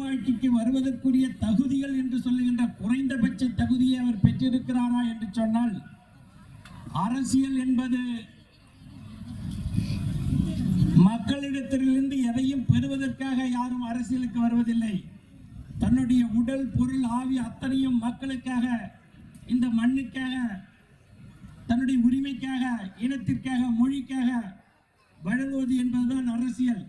வாழ்க்கைக்கு வருவதற்குரிய தகுதிகள் என்று சொல்லுகின்ற குறைந்தபட்ச தகுதியை அவர் பெற்றிருக்கிறாரா என்று சொன்னால், அரசியல் என்பது மக்களிடத்திலிருந்து எதையும் பெறுவதற்காக யாரும் அரசியலுக்கு வருவதில்லை. தன்னுடைய உடல் பொருள் ஆவி அத்தனையும் மக்களுக்காக, இந்த மண்ணுக்காக, தன்னுடைய உரிமைக்காக, இனத்திற்காக, மொழிக்காக வழங்குவது என்பதுதான் அரசியல்.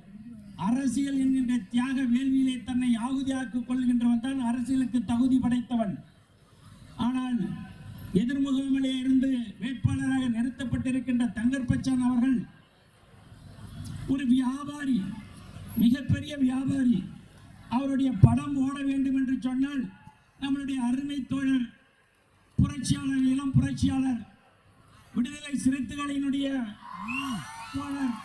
அரசியல் என்கின்ற தியாக வேள்வியிலே தன்னை ஆகுதியாக்கிக் கொள்கின்றவன் தான் அரசியலுக்கு தகுதி படைத்தவன். ஆனால் எதிர்முகமிலே இருந்து வேட்பாளராக நிறுத்தப்பட்டிருக்கின்ற தங்கர்பச்சான் அவர்கள் ஒரு வியாபாரி, மிகப்பெரிய வியாபாரி. அவருடைய படம் ஓட வேண்டும் என்று சொன்னால் நம்மளுடைய அருமை தோழர் புரட்சியாளர், இளம் புரட்சியாளர், விடுதலை சிறுத்தைகளினுடைய தோழர்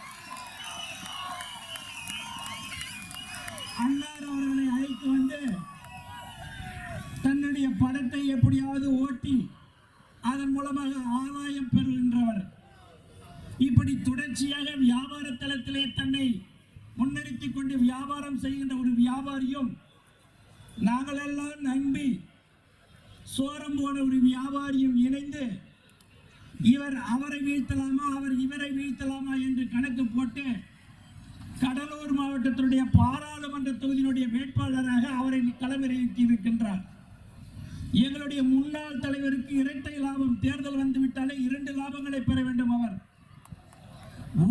அன்னார் அவர்களை அழைத்து வந்து தன்னுடைய படத்தை எப்படியாவது ஓட்டி அதன் மூலமாக ஆதாயம் பெறுகின்றவர். இப்படி தொடர்ச்சியாக வியாபார தளத்திலே தன்னை முன்னிறுத்திக் கொண்டு வியாபாரம் செய்கின்ற ஒரு வியாபாரியும், நாங்களெல்லாம் நம்பி சோரம் போன ஒரு வியாபாரியும் இணைந்து இவர் அவரை வீழ்த்தலாமா, அவர் இவரை வீழ்த்தலாமா என்று கணக்கு போட்டு கடலூர் மாவட்டத்தினுடைய பாராளுமன்ற தொகுதியினுடைய வேட்பாளராக அவரை களமிறக்கி இருக்கின்றார். எங்களுடைய முன்னாள் தலைவருக்கு இரட்டை லாபம். தேர்தல் வந்துவிட்டாலே 2 லாபங்களை பெற வேண்டும். அவர்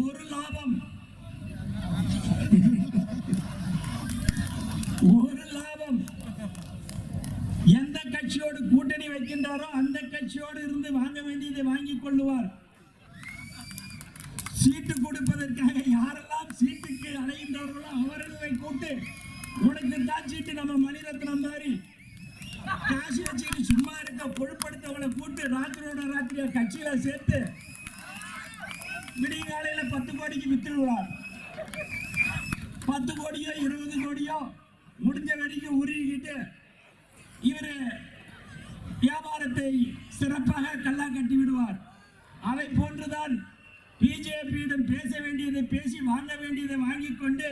ஒரு லாபம் எந்த கட்சியோடு கூட்டணி வைக்கின்றாரோ அந்த கட்சியோடு இருந்து வாங்க வேண்டியதை வாங்கிக் கொள்ளுவார். சீட்டு கொடுப்பதற்காக யாரெல்லாம் சீட்டுக்கு அலைகின்றார்களோ அவர்களை கூட்டு, உனக்கு தான் சீட்டு, நம்ம மணிரத்னம் மாதிரி காசு வச்சுக்கிட்டு சும்மா இருக்க பொழுப்படுத்தவங்களை கூட்டு ராத்திரியோட ராத்திரியா கட்சியில சேர்த்து விடிய காலையில 10 கோடிக்கு வித்துடுவார். 10 கோடியோ 20 கோடியோ முடிஞ்ச வரைக்கும் உருகிட்டு இவரு வியாபாரத்தை சிறப்பாக கல்லா கட்டி விடுவார். அதை போன்றுதான் பிஜேபியிடம் பேச வேண்டியதை பேசி வாங்க வேண்டியதை வாங்கிக் கொண்டு,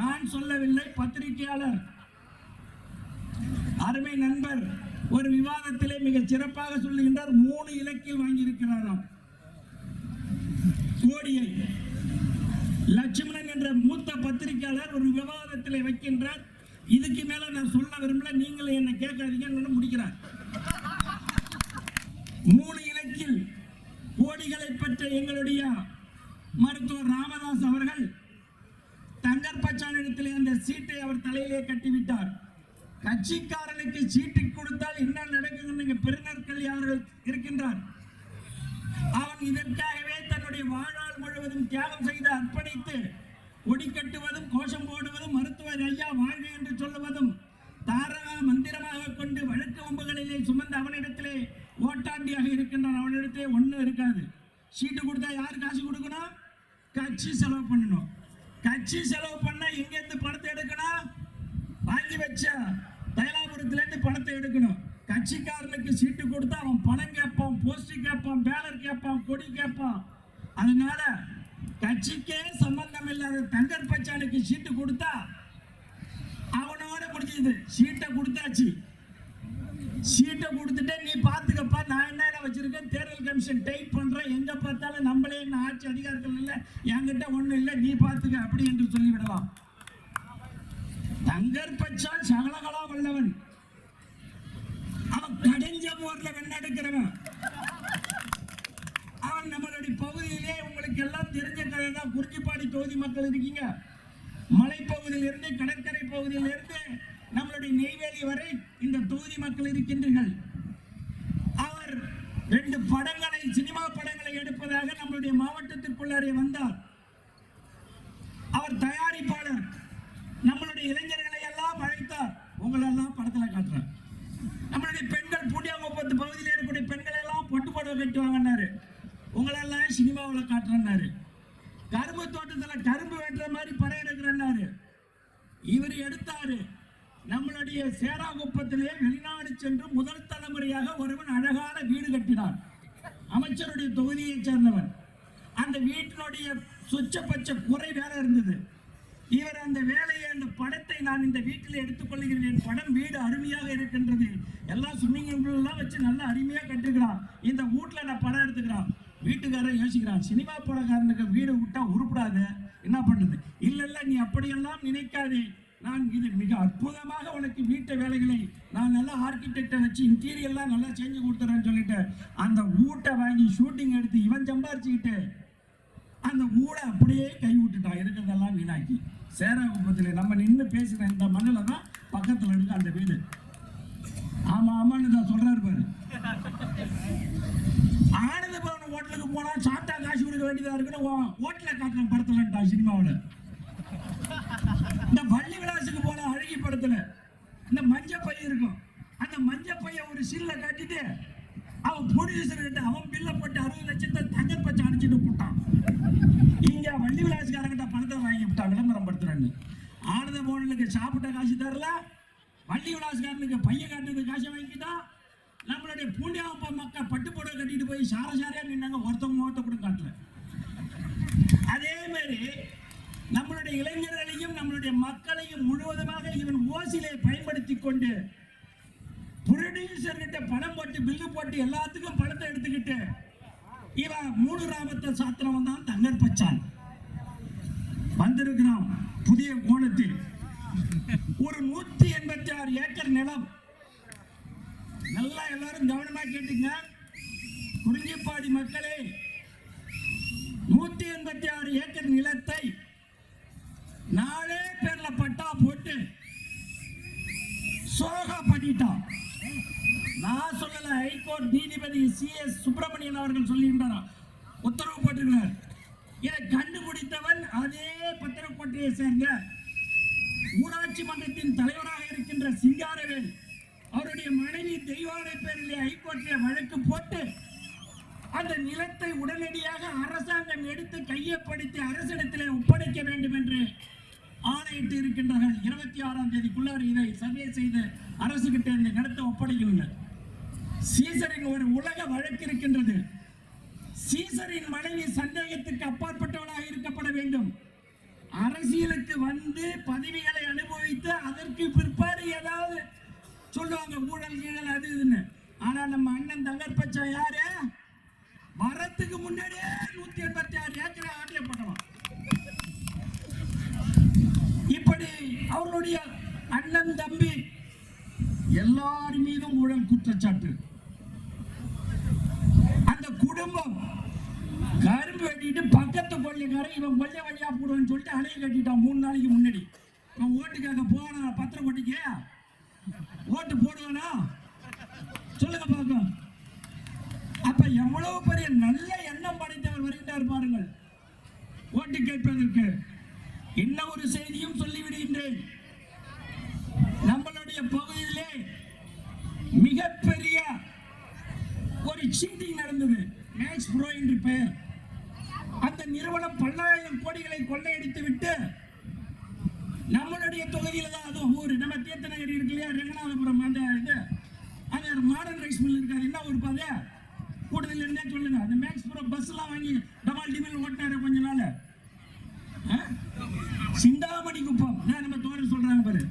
நான் சொல்லவில்லை, பத்திரிகையாளர் அருமை நண்பர் ஒரு விவாதத்திலே மிக சிறப்பாக சொல்லுகின்றார். 3 இலக்கில் வாங்கியிருக்கிறாராம் கோடியை. லட்சுமணன் என்ற மூத்த பத்திரிகையாளர் ஒரு விவாதத்திலே வைக்கின்றார். இதுக்கு மேல நான் சொல்ல விரும்பல, நீங்களும் என்ன கேட்காதீங்க, முடிக்கிறார். 3 இலக்கில் கோடிகளை பெற்ற எங்களுடைய மருத்துவர் ராமதாஸ் அவர்கள் தங்கர்பச்சானிடத்திலே அந்த சீட்டை அவர் தலையிலே கட்டிவிட்டார். கட்சிக்காரனுக்கு சீட்டு கொடுத்தால் என்ன நடக்குது பெருநற்கள் யார்கள் இருக்கின்றார். அவன் இதற்காகவே தன்னுடைய வாழ்நாள் முழுவதும் தியாகம் செய்து அர்ப்பணித்து கொடி கட்டுவதும், கோஷம் போடுவதும், மருத்துவர் ஐயா வாழ்க என்று சொல்லுவதும், தாரக மந்திரமாக கொண்டு வழக்கு வம்புகளிலே சுமந்த அவனிடத்திலே ஓட்டாண்டியாக இருக்கின்றான். அவனிடத்திலே ஒன்றும் இருக்காது. சீட்டு கொடுத்தா யார் காசு கொடுக்கணும்? கட்சி செலவு பண்ணணும். கட்சி செலவு பண்ண எங்கேருந்து பணத்தை எடுக்கணும்? வாங்கி வச்ச தைலாபுரத்திலேருந்து பணத்தை எடுக்கணும். கட்சிக்காரனுக்கு சீட்டு கொடுத்தா அவன் பணம் கேட்பான், போஸ்ட் கேட்பான், பேனர் கேட்பான், கொடி கேட்பான். அதனால கட்சிக்கே சம்பந்தம் இல்லாத தங்கர்பச்சானுக்கு சீட்டு கொடுத்தா அவனோட முடிஞ்சது. சீட்டை கொடுத்தாச்சு, சீட்டை கொடுத்துட்டு நீ பாத்துக்கப்பா, நான் என்ன வச்சிருக்கேன், தேர்தல் கமிஷன் டைப் பண்றேன், எங்க பார்த்தாலும் நம்மளே என்ன ஆட்சி அதிகாரத்தில் இல்லை, என்கிட்ட ஒண்ணு இல்லை, நீ பாத்துக்க அப்படி என்று சொல்லிவிடலாம். தங்கர்பச்சான் சகலகலா வல்லவன். அவன் கடைஞ்ச போர்ல வெண்ணெடுக்கிறவன். அவன் நம்மளுடைய பகுதியிலே உங்களுக்கு எல்லாம் தெரிஞ்ச கதை தான். குறிஞ்சிப்பாடி தொகுதி மக்கள் இருக்கீங்க. மலைப்பகுதியில் இருந்து கடற்கரை பகுதியில் இருந்து நம்மளுடைய நெய்வேலி வரை இந்த தொகுதி மக்கள் இருக்கின்றீர்கள். அவர் 2 படங்களை, சினிமா படங்களை எடுப்பதாக நம்மளுடைய மாவட்டத்திற்குள்ளே வந்தார். அவர் தயாரிப்பாளர். நம்மளுடைய இளைஞர்களை எல்லாம் அழைத்தார். உங்களெல்லாம் படத்தில் காட்டுறார். நம்மளுடைய பெண்கள் பூண்டியாங்குப்பத்து பகுதியில் இருக்கக்கூடிய பெண்கள் எல்லாம் பொட்டு புடவை கட்டுவாங்கன்னாரு. உங்களெல்லாம் சினிமாவில் காட்டுறேன்னாரு. கரும்பு தோட்டத்தில் கரும்பு வெட்டுற மாதிரி படம் எடுக்கிறேன்னாரு. இவர் எடுத்தாரு. நம்மளுடைய சேராகுப்பத்திலே வெளிநாடு சென்று முதல் தலைமுறையாக ஒருவன் அழகான வீடு கட்டினார். அமைச்சருடைய தொகுதியை சேர்ந்தவன். அந்த வீட்டினுடைய சொச்ச பச்ச குறை வேற இருந்தது. இவர் அந்த வேலையை, அந்த படத்தை நான் இந்த வீட்டில் எடுத்துக்கொள்கிறேன். என் படம் வீடு அருமையாக இருக்கின்றது, எல்லாம் ஸ்விம்மிங் பூல் எல்லாம் வச்சு நல்லா அருமையா கட்டிருக்கிறான். இந்த வீட்டுல நான் படம் எடுத்துக்கிறான். வீட்டுக்காரன் யோசிக்கிறான், சினிமா படக்காரனுக்கு வீடு விட்டா உருப்படாது, என்ன பண்றது? இல்ல இல்ல, நீ அப்படியெல்லாம் நினைக்காதே, நான் இது மிக அற்புதமாக உனக்கு வீட்டு வேலைகளை நான் நல்லா ஆர்கிடெக்டை வச்சு இன்டீரியர்லாம் நல்லா செஞ்சு கொடுத்துறேன்னு சொல்லிட்டு அந்த வீட்டை வாங்கி ஷூட்டிங் எடுத்து இவன் சம்பாரிச்சுக்கிட்டு அந்த ஊரை அப்படியே கை விட்டுட்டான். இருக்கிறதெல்லாம் வீணாக்கி சேராகுப்பத்தில் நம்ம நின்று பேசுகிற இந்த மண்ணில் தான் பக்கத்தில் இருக்கு அந்த வீடு. ஆமா ஆமான்னு தான் சொல்றாரு பாரு. ஆனந்த பவன் ஹோட்டலுக்கு போனா சாப்பிட்டா காசு கொடுக்க வேண்டியதா இருக்குன்னு ஹோட்டல காட்டுற படத்துலன்ட்டா சினிமாவில். இந்த பள்ளி விலாசுக்கு போன அழகி படத்துல இந்த மஞ்ச பை இருக்கும், அந்த மஞ்ச பைய ஒரு சீல்ல காட்டிட்டு அவன் ப்ரொடியூசர் கிட்ட அவன் பில்ல போட்டு 60 லட்சத்தை தங்கர் பச்சை அடிச்சுட்டு போட்டான். இங்க வள்ளி விலாசுக்காரங்கிட்ட பணத்தை வாங்கி விட்டான் விளம்பரம் படுத்துறேன்னு. ஆனந்த பவனுக்கு சாப்பிட்ட காசு தரல, வள்ளி விலாசுக்காரனுக்கு பைய காட்டுறது காசை வாங்கிட்டான். நம்மளுடைய பூண்டியாப்பா மக்கள் பட்டு புடவை கட்டிட்டு போய் சாரையா நின்னாங்க, ஒருத்தவங்க முகத்தை கூட காட்டல. அதே மாதிரி நம்மளுடைய இளைஞர்களையும் நம்மளுடைய மக்களையும் முழுவதுமாக இவன் ஓசிலை பயன்படுத்தி கொண்டு ப்ரொடியூசர் கிட்ட பணம் போட்டு பில்லு போட்டு எல்லாத்துக்கும் பணத்தை எடுத்துக்கிட்டு இவன் 3 ராமத்தை சாத்திரவன் தான் தங்கர் பச்சான் வந்திருக்கிறான். புதிய கோணத்தில் ஒரு 186 ஏக்கர் நிலம். நல்லா எல்லாரும் கவனமா கேட்டுங்க குறிஞ்சிப்பாடி மக்களே, 186 ஏக்கர் நிலத்தை 4 பேர்ல பட்டா போட்டு சோகா பண்ணிட்டான். நான் சொல்லல, ஹைகோர்ட் நீதிபதி CS சுப்பிரமணியன் அவர்கள் சொல்லியிருந்தார், உத்தரவு போட்டிருக்கிறார். இதை கண்டுபிடித்தவன் அதே பத்திரக்கோட்டையை சேர்ந்த ஊராட்சி மன்றத்தின் தலைவராக இருக்கின்ற சிங்காரவேல். அவருடைய மனைவி தெய்வானை பேரிலே ஹைகோர்ட்டில் வழக்கு போட்டு அந்த நிலத்தை உடனடியாக அரசாங்கம் எடுத்து கையப்படுத்தி அரசிடத்திலே ஒப்படைக்க வேண்டும் என்று ஆணையிட்டு இருக்கின்றார்கள். 26ஆம் தேதிக்குள்ளார் இதை சர்வே செய்து அரசு கிட்ட இந்த நிலத்தை ஒப்படைக்கணுங்க. சீசரின் ஒரு உலக வழக்கு இருக்கின்றது. சீசரின் மனைவி சந்தேகத்துக்கு அப்பாற்பட்டவளாக இருக்கப்பட வேண்டும். அரசியலுக்கு வந்து பதவிகளை அனுபவித்து அதற்கு பிற்பாடு ஏதாவது சொல்லுவாங்க ஊழல் கீழல் அது இதுன்னு. ஆனா நம்ம அண்ணன் தங்கர் பச்சா யாரு? வரத்துக்கு முன்னாடியே 186 ஏக்கரை ஆட்டியப்பட்டவன். இப்படி அவர்களுடைய அண்ணன் தம்பி எல்லார் மீதும் ஊழல் குற்றச்சாட்டு. அந்த குடும்பம் கரும்பு வெட்டிட்டு பக்கத்து கொள்ளைக்காரன் இவன் கொள்ளை வழியா போடுவேன்னு சொல்லிட்டு அணைய கட்டிட்டான் 3 நாளைக்கு முன்னாடி. இவன் ஓட்டுக்காக போவானா பத்திரக்கோட்டைக்கு? ஓட்டு போடுவானா? சொல்லுங்க பார்க்க. அப்ப எவ்வளவு பெரிய நல்ல எண்ணம் படைத்தவர் வருகின்றார் பாருங்கள் ஓட்டு கேட்பதற்கு. என்ன ஒரு செய்தியும் சொல்லிவிடுகின்றேன். நம்மளுடைய பகுதியிலே மிகப்பெரிய ஒரு சீட்டிங் நடந்தது, மேக்ஸ் ப்ரோ என்று பெயர். அந்த நிறுவனம் 10,000 கோடிகளை கொள்ளையடித்து விட்டு நம்மளுடைய தொகுதியில தான், அது ஊர் நம்ம தீர்த்தநகரி இருக்கு இல்லையா, ரெங்கநாதபுரம், அந்த இது அந்த மாடர்ன் ரைஸ் மில் இருக்காது, என்ன ஊர் பாது கூடுதல் என்ன சொல்லுங்க. அந்த மேக்ஸ் ப்ரோ பஸ் எல்லாம் வாங்கி டமால் டிமில் ஓட்டினாரு கொஞ்ச நாள். சிந்தாமணி குப்பம், நம்ம தோழர் சொல்றாங்க பாரு,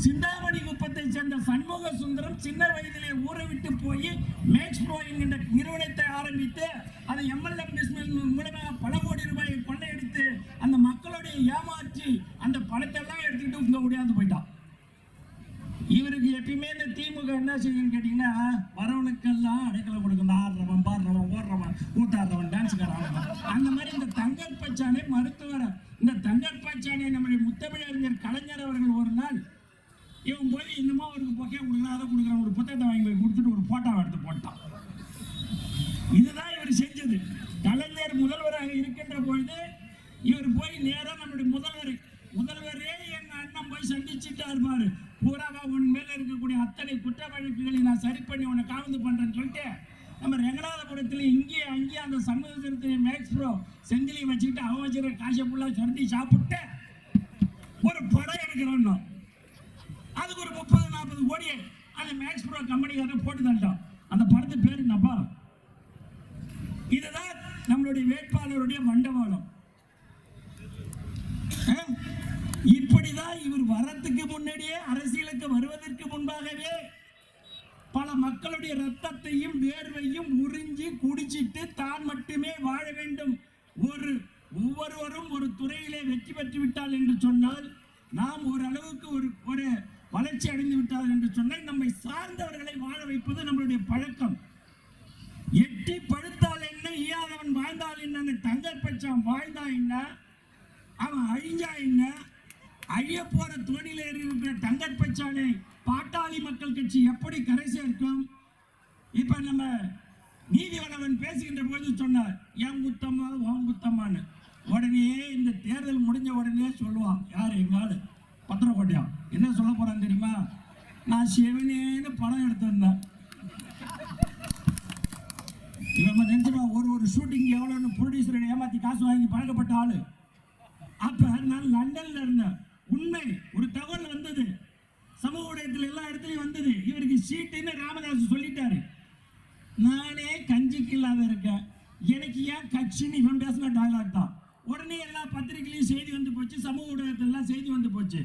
சிந்தாமணி குப்பத்தை சேர்ந்த சண்முக சுந்தரம் சின்ன வயதிலே ஊரை விட்டு போய் மேக்ஸ் ப்ரோ என்கின்ற நிறுவனத்தை ஆரம்பித்து அதை MLM மூலமாக பல கோடி ரூபாயை கொள்ளையடித்து அந்த மக்களுடைய ஏமாற்றி அந்த பணத்தை எல்லாம் எடுத்துக்கிட்டு இங்க முடியாது போயிட்டான். இவருக்கு எப்பயுமே இந்த திமுக என்ன செய்யுன்னு கேட்டீங்கன்னா, வரவனுக்கெல்லாம் அடைக்கலம் கொடுக்கும். ஆடுறவன், பாடுறவன், ஓடுறவன், கூட்டாடுறவன், டான்ஸுக்காரன். அந்த மாதிரி இந்த தங்கர் பச்சானை மருத்துவர், இந்த தங்கர் பச்சானை நம்முடைய முத்தமிழறிஞர் கலைஞர் அவர்கள் ஒரு நாள் இவன் போய் இன்னமும் அவருக்கு பொக்கே கொடுக்குறான், அதை கொடுக்குறான், ஒரு புத்தகத்தை வாங்கி போய் கொடுத்துட்டு ஒரு போட்டோவை எடுத்து போட்டான். இதுதான் இவர் செஞ்சது. கலைஞர் முதல்வராக இருக்கின்ற பொழுது இவர் போய் நேரம் நம்முடைய முதல்வரே எங்க அண்ணன் போய் சந்திச்சுட்டா இருப்பாரு. பூராவா உன் மேல இருக்கக்கூடிய அத்தனை குற்ற வழக்குகளை நான் சரி பண்ணி உன்னை காவந்து பண்றேன்னு சொல்லிட்டு நம்ம ரெங்கநாதபுரத்துல இங்கேயே அங்கேயே அந்த சமூகத்திலே மேக்ஸ் ப்ரோ செந்திலையும் வச்சுக்கிட்டு அவன் வச்சுக்கிற காசை ஃபுல்லா சுரண்டி சாப்பிட்டு ஒரு படம் எடுக்கிறோம். அதுக்கு ஒரு 30-40 கோடி அந்த மேக்ஸ் ப்ரோ கம்பெனிக்காரன் போட்டு தள்ளிட்டான். அந்த படத்து பேர் என்னப்பா? இதுதான் நம்மளுடைய வேட்பாளருடைய மண்டபாலம். இதுதான் இவர் வரத்துக்கு முன்னாடியே, அரசியலுக்கு வருவதற்கு முன்பாகவே பல மக்களுடைய ரத்தத்தையும் வேர்வையும் உறிஞ்சி குடிச்சிட்டு தான் மட்டுமே வாழ வேண்டும், ஒவ்வொருவரும் ஒரு துறையிலே வெற்றி பெற்று விட்டால் என்று சொன்னால், நாம் ஓரளவுக்கு ஒரு வளர்ச்சி அடைந்து விட்டால் என்று சொன்னால், நம்மை சார்ந்தவர்களை வாழ வைப்பது நம்மளுடைய பழக்கம். எட்டி படுத்தால் என்ன, ஈயாதவன் வாழ்ந்தால் என்ன, தங்கர் பச்சான் வாழ்ந்தா என்ன, அவன் அழிஞ்சா என்ன, அழிய போற தோணில இருக்கிற தங்கர் பச்சானை பாட்டாளி மக்கள் கட்சி எப்படி கரை சேர்க்கும்? இப்ப நம்ம நீதிவனவன் பேசுகின்ற போது சொன்னார், என் குத்தம்மா உன் குத்தம்மான்னு. உடனே இந்த தேர்தல் முடிஞ்ச உடனே சொல்லுவான், யார் எங்காலு பத்திரக்கோட்டையா, என்ன சொல்ல போறான்னு தெரியுமா? நான் சிவனேன்னு படம் எடுத்திருந்தேன். இவன் நினைச்சுப்பா, ஒரு ஷூட்டிங் எவ்வளோன்னு ப்ரொடியூசரை ஏமாத்தி காசு வாங்கி பழக்கப்பட்ட ஆளு. அப்ப நான் லண்டன்ல இருந்தேன். உண்மை, ஒரு தகவல் வந்தது, சமூக ஊடகத்தில் எல்லா இடத்துலையும் வந்தது. இவருக்கு சீட்டுன்னு ராமதாஸ் சொல்லிட்டாரு. நானே கஞ்சிக்கு இல்லாத இருக்கேன், எனக்கு ஏன் கட்சின்னு இவன் பேசின டயலாக் தான். உடனே எல்லா பத்திரிகையிலையும் செய்தி வந்து போச்சு, சமூக ஊடகத்திலாம் செய்தி வந்து போச்சு.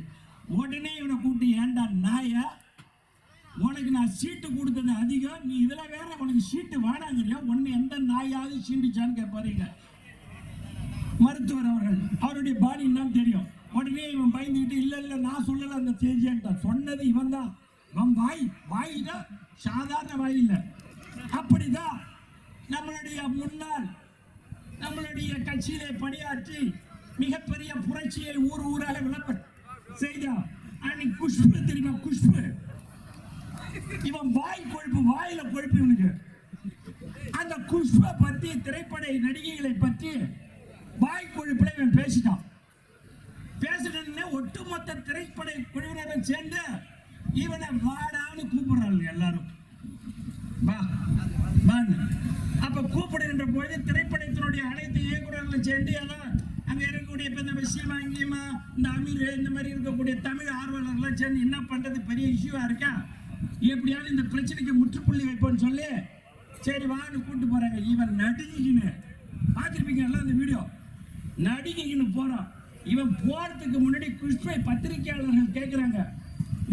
உடனே இவனை கூப்பிட்டு, ஏண்டா நாயா, உனக்கு நான் சீட்டு கொடுத்தது அதிகம், நீ இதெல்லாம் வேற உனக்கு சீட்டு வேணாங்கிறியா, ஒன்னு எந்த நாயாவது சீண்டுச்சான்னு கேட்பாருங்க மருத்துவர் அவர்கள். அவருடைய பாணி என்னன்னு தெரியும். உடனே இவன் பயந்துக்கிட்டு, இல்ல நான் சொல்லல அந்த செய்தியான்ட்டான். சொன்னது இவன் தான். இவன் வாயில சாதாரண வாய் இல்லை. அப்படிதான் நம்மளுடைய முன்னாள் நம்மளுடைய கட்சியிலே பணியாற்றி மிகப்பெரிய புரட்சியை ஊராக விளம்பரம் செய்தான். அன்னைக்கு குஷ்பு தெரியுமா, குஷ்பு, இவன் வாய் கொழுப்பு, வாயில கொழுப்பு இவனுக்கு. அந்த குஷ்பை பத்தி, திரைப்பட நடிகைகளை பற்றி வாய் கொழுப்புல இவன் பேசிட்டான். பேசின ஒட்டுமொத்த திரைப்பட குழுவினரும் சேர்ந்து இவனை வாடான்னு கூப்பிடுறாங்க எல்லாரும். அப்ப கூப்பிடுகின்ற பொழுது திரைப்படத்தினுடைய அனைத்து இயக்குநர்களும் சேர்ந்து அங்க இருக்கக்கூடிய இந்த விஷயமா இங்கேயுமா இந்த அமீர் இந்த மாதிரி இருக்கக்கூடிய தமிழ் ஆர்வலர்கள் சேர்ந்து என்ன பண்றது, பெரிய இஷ்யூவா இருக்கா, எப்படியாவது இந்த பிரச்சனைக்கு முற்றுப்புள்ளி வைப்போம்னு சொல்லி சரி வான்னு கூட்டு போறாங்க. இவன் நடிகின்னு பார்த்துருப்பீங்க எல்லாம் இந்த வீடியோ, நடிகின்னு போறான். இவன் போறதுக்கு முன்னாடி குஷ்பை பத்திரிகையாளர்கள் கேட்கிறாங்க,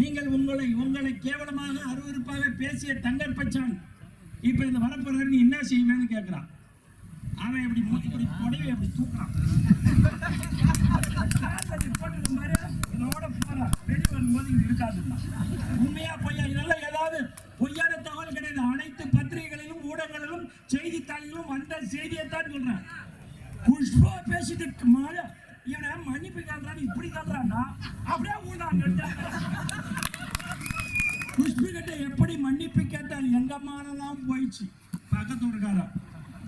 நீங்கள் உங்களை கேவலமாக அருவருப்பாக பேசிய தங்கர் பச்சான் இப்ப இந்த வரப்போறாரு, நீ என்ன செய்வேன்னு கேட்கிறான். அவன் இப்படி புடவை அப்படி தூக்குறான், போறான். வெளி வரும்போது இங்க இருக்காதுன்னா உண்மையா பொய்யா, இதெல்லாம் ஏதாவது பொய்யான தகவல் கிடையாது. அனைத்து பத்திரிகைகளிலும் ஊடகங்களிலும் செய்தித்தாளிலும் வந்த செய்தியைத்தான் சொல்றேன். குஷ்பா பேசிட்டு மழை இவனை மன்னிப்பு காட்டுறான், இப்படி காட்டுறான்னா அப்படியே ஊடாங்க. குஷ்பு கிட்ட எப்படி மன்னிப்பு கேட்டால் எங்க மானெல்லாம் போயிடுச்சு. பக்கத்தூர்காரன்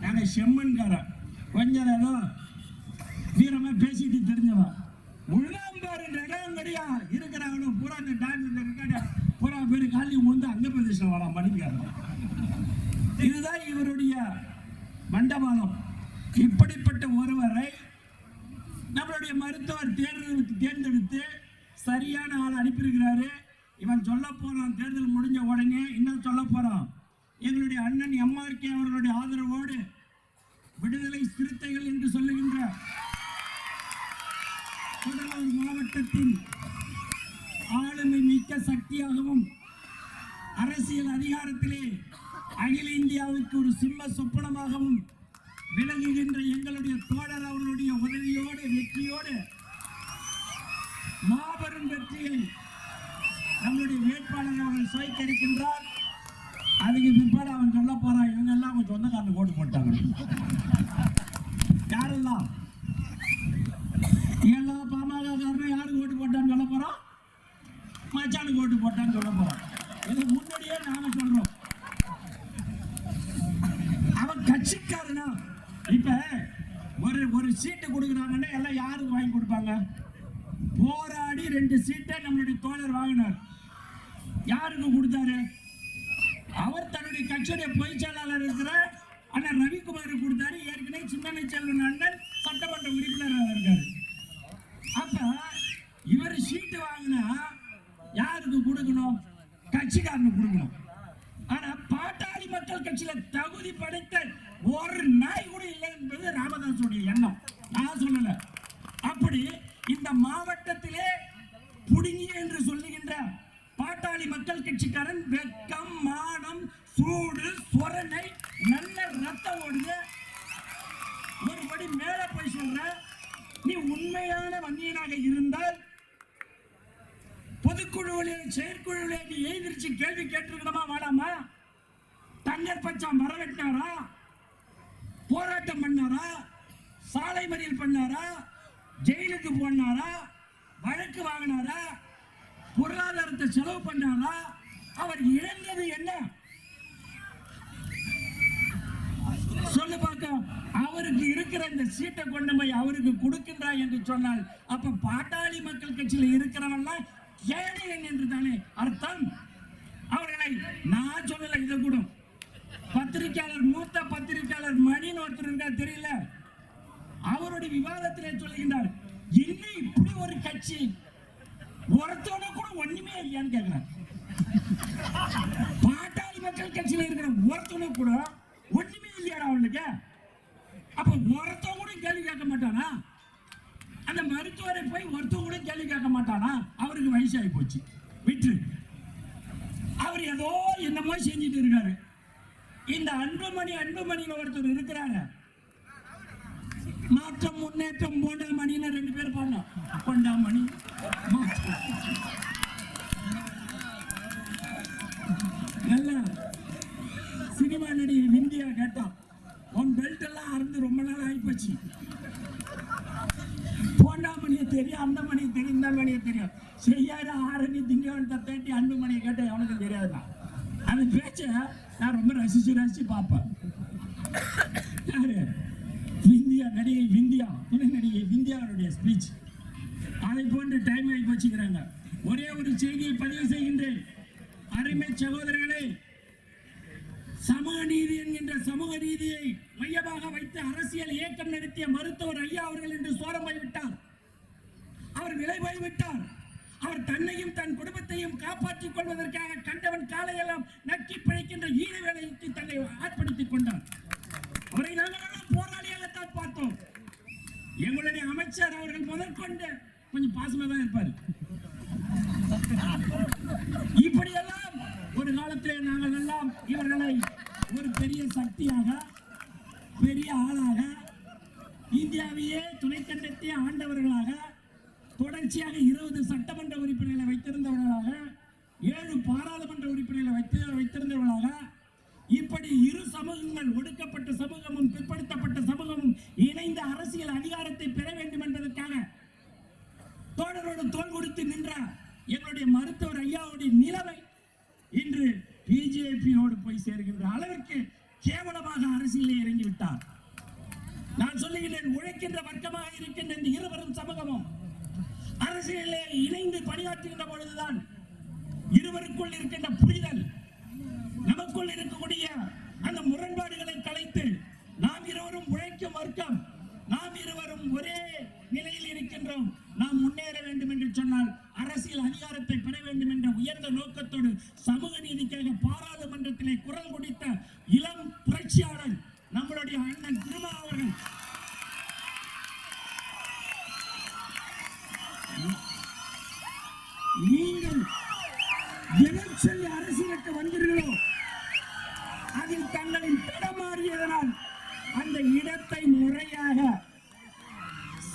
நாங்க செம்மன்காரன் கொஞ்சம் ஏதோ வீரமா பேசிட்டு தெரிஞ்சவன் உள்ளாம்பாரு நெடாங்கடியா இருக்கிறாங்க பூரா இந்த டான்ஸ் இருக்காடா பூரா பேரு காலி வந்து அங்க பிரதேசம் வரா மன்னிக்காரன். இதுதான் இவருடைய மண்டபாலம். இப்படிப்பட்ட ஒருவரை நம்மளுடைய மருத்துவர் தேர்ந்தெடுத்து சரியான ஆள் அனுப்பியிருக்கிறாரு. இவன் சொல்ல போறான், தேர்தல் முடிஞ்ச உடனே இன்னும் சொல்ல போறான், எங்களுடைய அண்ணன் எம்ஆர்கே அவர்களுடைய ஆதரவோடு விடுதலை சிறுத்தைகள் என்று சொல்லுகின்ற கடலூர் மாவட்டத்தின் ஆளுமை மிக்க சக்தியாகவும் அரசியல் அதிகாரத்திலே அகில இந்தியாவுக்கு ஒரு சிம்ம சொப்பனமாகவும் விளங்குகின்ற எங்களுடைய தோழர் அவர்களுடைய உதவியோடு வெற்றியோடு மாபெரும் வெற்றியை நம்முடைய வேட்பாளர் அவர்கள் சுவைக்கரிக்கின்றார். அதுக்கு பிற்பாடு அவன் சொல்ல போறான், இவங்க எல்லாம் அவங்க சொந்தக்காரன் ஓட்டு போட்டாங்க. யாரெல்லாம் எல்லா பாமக காரணம் யாருக்கு ஓட்டு போட்டான்னு சொல்ல போறோம், மச்சானுக்கு ஓட்டு போட்டான்னு சொல்ல போறோம். இது முன்னாடியே நாம சொல்றோம். அவன் கட்சிக்காரனா இப்ப ஒரு சீட்டு கொடுக்குறாங்கன்னா எல்லாம் யாருக்கு வாங்கி கொடுப்பாங்க? போராடி 2 சீட்டை நம்மளுடைய தோழர் வாங்கினார். யாருக்கு கொடுத்தாரு? அவர் தன்னுடைய கட்சியுடைய பொதுச் செயலாளர் இருக்கிற அண்ணன் ரவிக்குமாருக்கு கொடுத்தாரு. ஏற்கனவே சிந்தனை செல்வன் அண்ணன் சட்டமன்ற உறுப்பினராக இருக்காரு. அப்ப இவர் சீட்டு வாங்கினா யாருக்கு கொடுக்கணும்? கட்சிக்காரனுக்கு கொடுக்கணும். ஆனா பாட்டாளி மக்கள் கட்சியில தகுதி படைத்த ஒரு நாய் கூட இல்லை என்பது ராமதாசுடைய எண்ணம், நான் சொல்லல. அப்படி இந்த மாவட்டத்திலே புடுங்கிய என்று சொல்லுகின்ற பாட்டாளி மக்கள் கட்சிக்காரன் வெக்கம், மானம், சூடு, சொரணை, நல்ல ரத்தம் ஓடுது. ஒருபடி மேல போய் சொல்ற, நீ உண்மையான வன்னியனாக இருந்தால் பொதுக்குழுவிலே செயற்குழுவிலே நீ எழுந்திருச்சு கேள்வி கேட்டிருக்கணுமா வேணாமா? தண்ணீர் பச்சா மரம் வெட்டினாரா, போராட்டம் பண்ணாரா, சாலை மறியல் பண்ணாரா, ஜெயிலுக்கு போனாரா, வழக்கு வாங்கினாரா, பொருளாதாரத்தை செலவு பண்ணாரா? அவர் இழந்தது என்ன சொல்லு பார்க்க. அவருக்கு இருக்கிற இந்த சீட்டை கொண்டு போய் அவருக்கு கொடுக்கின்றா என்று சொன்னால் அப்ப பாட்டாளி மக்கள் கட்சியில் இருக்கிறவன்லாம் கேடியன் என்று தானே அர்த்தம். அவர்களை நான் சொல்லல, இதை கூட பத்திரிகையாளர், மூத்த பத்திரிகையாளர் மணின்னு ஒருத்தர் இருக்கா தெரியல, அவருடைய விவாதத்திலே சொல்லுகின்றார், இன்னும் இப்படி ஒரு கட்சி ஒருத்தோட கூட ஒண்ணுமே இல்லையான்னு கேட்கிறார். பாட்டாளி மக்கள் கட்சியில இருக்கிற ஒருத்தோட கூட ஒண்ணுமே இல்லையா அவனுக்கு? அப்ப ஒருத்தவ கூட கேள்வி கேட்க மாட்டானா? அந்த மருத்துவரை போய் ஒருத்தவ கூட கேள்வி கேட்க மாட்டானா? அவருக்கு வயசாகி போச்சு, விட்டு அவர் ஏதோ என்னமோ செஞ்சுட்டு இருக்காரு. இந்த அன்புமணியில் ஒருத்தர் இருக்கிறாங்க, மாற்றம் முன்னேற்றம் போண்டாமணின்னு 2 பேர் பாருங்க. பொண்டாமணி நல்ல சினிமா நடிகை விந்தியா கேட்டா, உன் பெல்ட் எல்லாம் அறுந்து ரொம்ப நாள் ஆகிப்போச்சு, போண்டாமணியை தெரியும், அந்த மணியை தெரியும், இந்த மணியை தெரியும், செய்யாத ஆரணி திங்கவன் தட்டி அன்புமணியை கேட்ட அவனுக்கு தெரியாதுதான். அந்த பேச்ச நான் ரொம்ப ரசிச்சு பார்ப்பேன். யாரு? விந்தியா, நடிகை விந்தியா, துணை நடிகை விந்தியாவுடைய ஸ்பீச். அதை போன்று டைம் ஆகி போச்சுக்கிறாங்க. ஒரே ஒரு செய்தியை பதிவு செய்கின்றேன். அருமை சகோதரர்களே, சமூக நீதி என்கின்ற சமூக நீதியை மையமாக வைத்து அரசியல் இயக்கம் நடத்திய மருத்துவர் ஐயா அவர்கள் இன்று சோரம் போய்விட்டார். அவர் விலை போய்விட்டார். அவர் தன்னையும் தன் குடும்பத்தையும் காப்பாற்றிக் கொள்வதற்காக கண்டவன் காலையெல்லாம் நக்கி பிழைக்கின்ற ஈர வேலைக்கு தன்னை ஆட்படுத்திக் கொண்டார். அவரை நாங்கள் போராளியாகத்தான் பார்த்தோம். எங்களுடைய அமைச்சர் அவர்கள் முதற்கொண்டு கொஞ்சம் பாசமா தான் இருப்பார். இப்படியெல்லாம் ஒரு காலத்திலே நாங்கள் எல்லாம் இவர்களை ஒரு பெரிய சக்தியாக, பெரிய ஆளாக, இந்தியாவையே துணைக்கண்டத்தை ஆண்டவர்களாக, தொடர்ச்சியாக 20 சட்டமன்ற உறுப்பினர்களை வைத்திருந்தவர்களாக, 7 பாராளுமன்ற உறுப்பினர்களை வைத்திருந்தவர்களாக, இப்படி இரு சமூகங்கள், ஒடுக்கப்பட்ட சமூகமும் பிற்படுத்தப்பட்ட சமூகமும் இணைந்த அரசியல் அதிகாரத்தை பெற வேண்டும் என்பதற்காக தோழரோடு தோள் கொடுத்து நின்ற எங்களுடைய மருத்துவர் ஐயாவுடைய நிலைமை இன்று பிஜேபியோடு போய் சேர்கின்ற அளவிற்கு கேவலமாக அரசியலே இறங்கிவிட்டார். நான் சொல்லுகிறேன், உழைக்கின்ற வர்க்கமாக இருக்கின்ற இந்த இருவரும் சமூகமும் அரசியலே இணைந்து பணியாற்றுகின்ற பொழுதுதான் இருவருக்குள் இருக்கின்ற புரிதல், நமக்குள் இருக்கக்கூடிய அந்த முரண்பாடுகளை கலைத்து நாம் இருவரும் உழைக்கும் வர்க்கம், நாம் இருவரும் ஒரே நிலையில் இருக்கின்றோம், நாம் முன்னேற வேண்டும் என்று சொன்னால் அரசியல் அதிகாரத்தை பெற வேண்டும் என்ற உயர்ந்த நோக்கத்தோடு சமூக நீதிக்காக பாராளுமன்றத்திலே குரல் கொடுத்த இளம் புரட்சியாளர் நம்மளுடைய அண்ணன் திருமா அவர்கள். நீங்கள் எதை சொல்லி அரசியலுக்கு வந்தீர்களோ அதில் தங்களின் தடமாறியதனால் அந்த இடத்தை முறையாக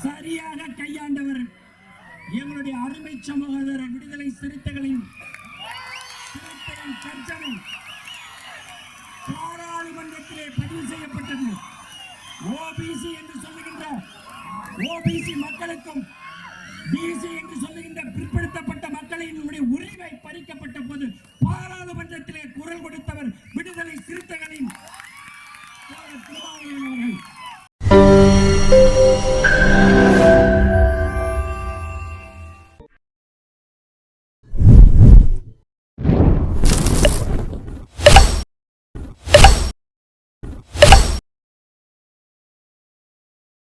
சரியாக கையாண்டவர் எங்களுடைய அருமை சமூகதர் விடுதலை சிறுத்தைகளின் கர்ஜனை பாராளுமன்றத்திலே பதிவு செய்யப்பட்டது. ஓபிசி என்று சொல்லுகின்ற ஓபிசி மக்களுக்கும் பிசி என்று சொல்லுகின்ற பிற்படுத்தப்பட்ட மக்களின் உரிமை பறிக்கப்பட்ட போது பாராளுமன்றத்திலே